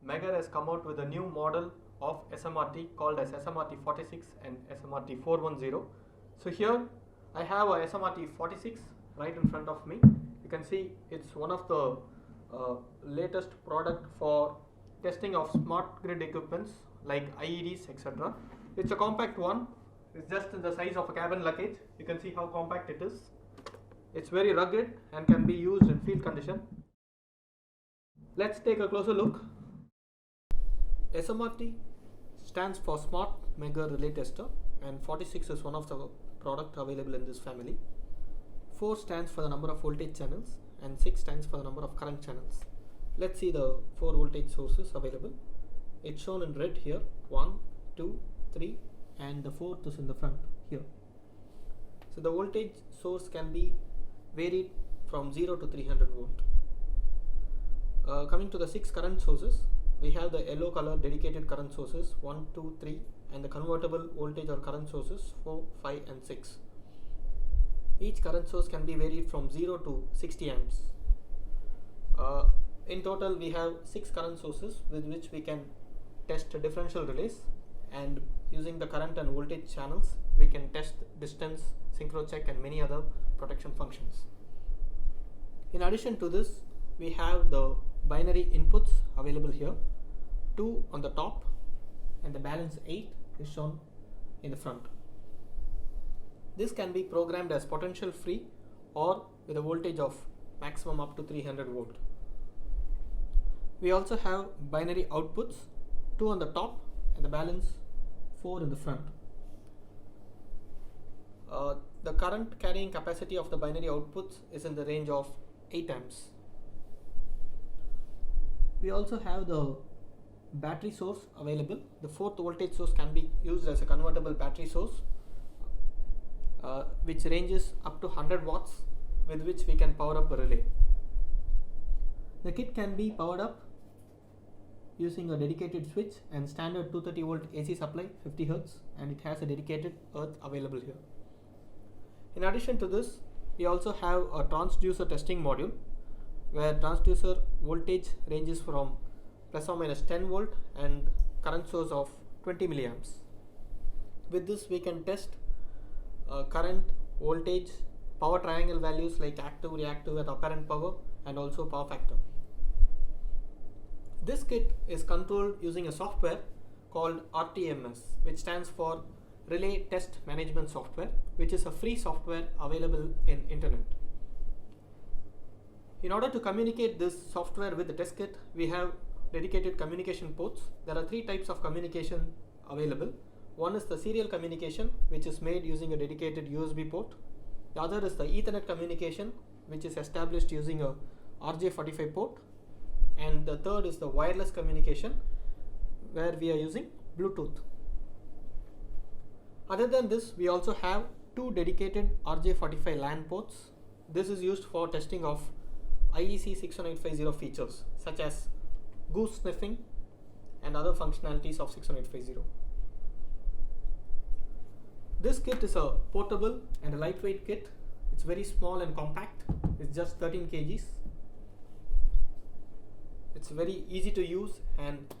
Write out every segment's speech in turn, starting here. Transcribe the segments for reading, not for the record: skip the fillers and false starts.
Megger has come out with a new model of SMRT called as SMRT 46 and SMRT 410. So here I have a SMRT 46 right in front of me. You can see it's one of the latest product for testing of smart grid equipments like IEDs, etc. It's a compact one. It's just in the size of a cabin luggage. You can see how compact it is. It's very rugged and can be used in field condition. Let's take a closer look. SMRT stands for Smart Megger Relay Tester, and 46 is one of the products available in this family. 4 stands for the number of voltage channels and 6 stands for the number of current channels. Let's see the 4 voltage sources available. It's shown in red here, 1, 2, 3, and the 4th is in the front here. So the voltage source can be varied from 0 to 300 volt. Coming to the 6 current sources, we have the yellow color dedicated current sources 1, 2, 3, and the convertible voltage or current sources 4, 5, and 6. Each current source can be varied from 0 to 60 amps. In total, we have 6 current sources with which we can test differential relays, and using the current and voltage channels, we can test distance, synchro check, and many other protection functions. In addition to this, we have the binary inputs available here, 2 on the top and the balance 8 is shown in the front. This can be programmed as potential free or with a voltage of maximum up to 300 volt. We also have binary outputs, 2 on the top and the balance 4 in the front. The current carrying capacity of the binary outputs is in the range of 8 amps. We also have the battery source available. The 4th voltage source can be used as a convertible battery source, which ranges up to 100 watts, with which we can power up a relay. The kit can be powered up using a dedicated switch and standard 230 volt AC supply 50 Hz, and it has a dedicated earth available here. In addition to this, we also have a transducer testing module where transducer voltage ranges from plus or minus 10 volt and current source of 20 milliamps. With this, we can test current, voltage, power triangle values like active, reactive, and apparent power, and also power factor. This kit is controlled using a software called RTMS, which stands for Relay Test Management Software, which is a free software available in internet. In order to communicate this software with the test kit, we have dedicated communication ports. There are 3 types of communication available. One is the serial communication, which is made using a dedicated USB port. The other is the Ethernet communication, which is established using a RJ45 port. And the third is the wireless communication, where we are using Bluetooth. Other than this, we also have 2 dedicated RJ45 LAN ports. This is used for testing of IEC 61850 features such as goose sniffing and other functionalities of 61850. This kit is a portable and a lightweight kit. It's very small and compact. It's just 13 kgs. It's very easy to use and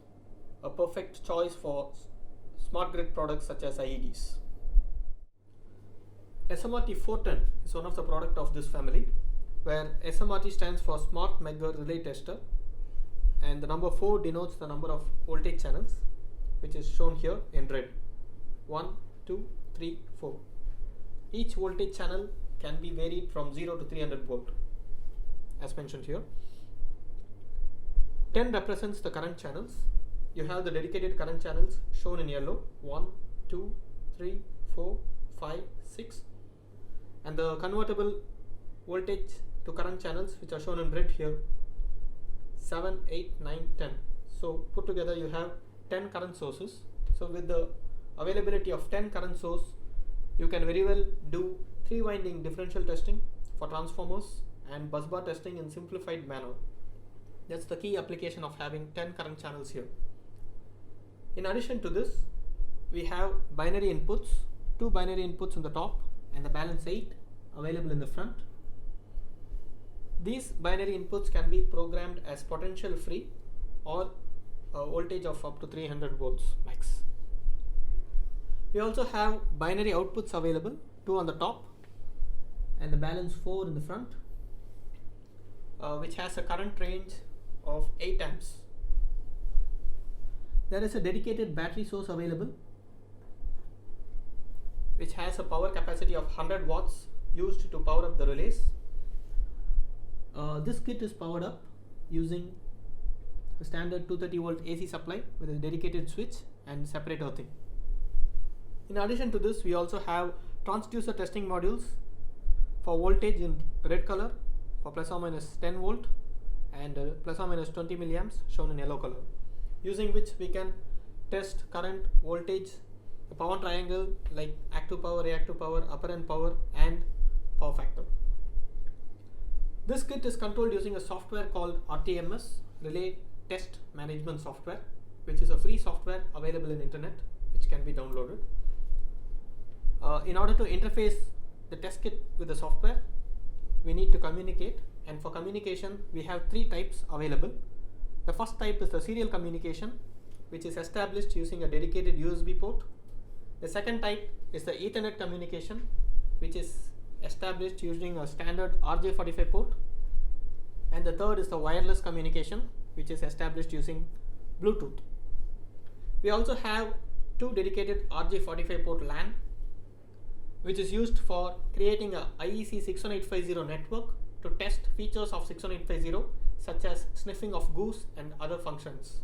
a perfect choice for smart grid products such as IEDs. SMRT 410 is one of the products of this family, where SMRT stands for Smart Megger Relay Tester, and the number 4 denotes the number of voltage channels, which is shown here in red. 1, 2, 3, 4. Each voltage channel can be varied from 0 to 300 volt, as mentioned here. 10 represents the current channels. You have the dedicated current channels shown in yellow, 1, 2, 3, 4, 5, 6, and the convertible voltage to current channels, which are shown in red here, 7, 8, 9, 10. So put together you have 10 current sources. So with the availability of 10 current source, you can very well do 3 winding differential testing for transformers and busbar testing in simplified manner. That's the key application of having 10 current channels here. In addition to this, we have binary inputs, 2 binary inputs on the top and the balance 8 available in the front. These binary inputs can be programmed as potential free or voltage of up to 300 volts max. We also have binary outputs available, 2 on the top and the balance 4 in the front, which has a current range of 8 amps. There is a dedicated battery source available which has a power capacity of 100 watts used to power up the relays. This kit is powered up using a standard 230 volt AC supply with a dedicated switch and separate earthing. In addition to this, we also have transducer testing modules for voltage in red color for plus or minus 10 volt and plus or minus 20 milliamps shown in yellow color, using which we can test current, voltage, the power triangle like active power, reactive power, apparent power and power factor. This kit is controlled using a software called RTMS, Relay Test Management Software, which is a free software available in internet which can be downloaded. In order to interface the test kit with the software, we need to communicate, and for communication we have 3 types available. The first type is the serial communication, which is established using a dedicated USB port. The second type is the Ethernet communication, which is established using a standard RJ45 port. And the third is the wireless communication, which is established using Bluetooth. We also have 2 dedicated RJ45 port LAN, which is used for creating a IEC 61850 network to test features of 61850 such as sniffing of goose and other functions.